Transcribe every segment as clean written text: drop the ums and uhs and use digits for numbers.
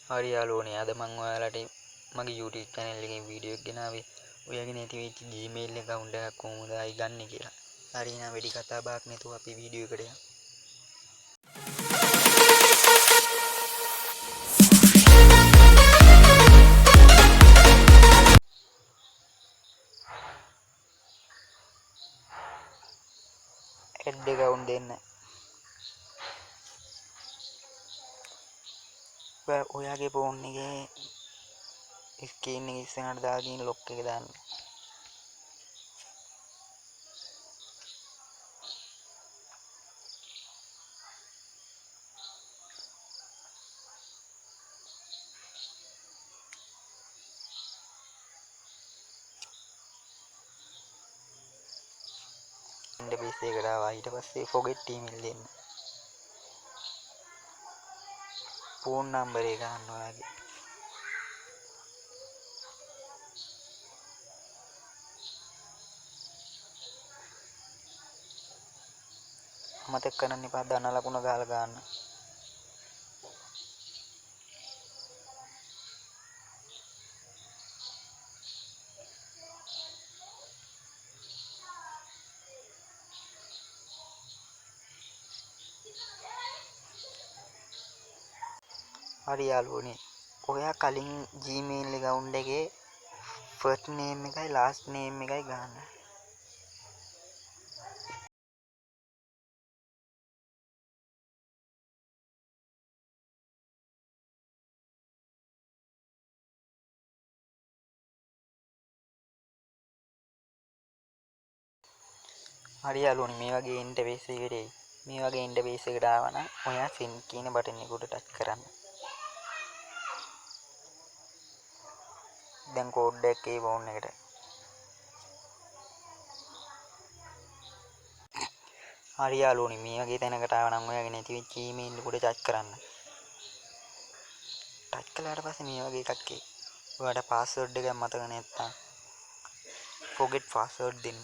හරි යාළුවනේ අද මම ඔයාලට මගේ YouTube channel එකේ වීඩියෝ එකක් ගෙනාවේ ඔයාගේ නැති වෙච්ච Gmail account එකක් කොහොමද ආයි ගන්න කියලා. හරි එහෙනම් වැඩි කතා බහක් නැතුව අපි වීඩියෝ එකට යමු. add account දෙන්න. ඔයාගේ ෆෝන් එකේ ස්ක්‍රීන් එක ඉස්සරහට දාගෙන ලොක් එක දාන්න. ඉන්ටර්ෆේස් එකට ආවා. ඊට පස්සේ forget email දෙන්න. ෆෝන් නම්බර් එක ගන්න ඔයාගේ. මතක කරන්න එපා ධන ලකුණ ගාලා ගන්න. හරි යාළුවනේ ඔයා කලින් Gmail account එකේ first name එකයි last name එකයි ගන්න. හරි යාළුවනේ මේ වගේ ඉන්ටර්ෆේස් එකකට එයි. මේ වගේ ඉන්ටර්ෆේස් එකට ආවනම් ඔයා send කියන බටන් එක උඩ ටච් කරන්න. දැන් කෝඩ් එකක් ඒ ෆෝන් එකට. හරි යාළුවනේ මේ වගේ තැනකට ආවනම් ඔයාගේ නැති වෙච්ච email එක උඩ ටච් කරන්න. ටච් කළාට පස්සේ මේ වගේ එකක් එයි. ඔයාලට password එක මතක නැත්නම් forget password දෙන්න.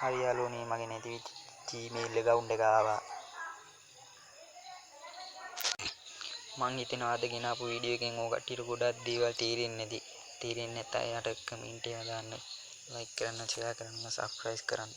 හරි යාළුවනේ මගේ නැති වෙච්ච Gmail account එක ආවා. මං හිතනවා අද ගෙනාපු වීඩියෝ එකෙන් ඔය කට්ටියට ගොඩක් දේවල් තේරෙන්නේ නැති. තේරෙන්නේ නැත්නම් එයාට කමෙන්ට් එකක් දාන්න, ලයික් කරන්න, ෂෙයා කරන්න, සබ්ස්ක්‍රයිබ් කරන්න.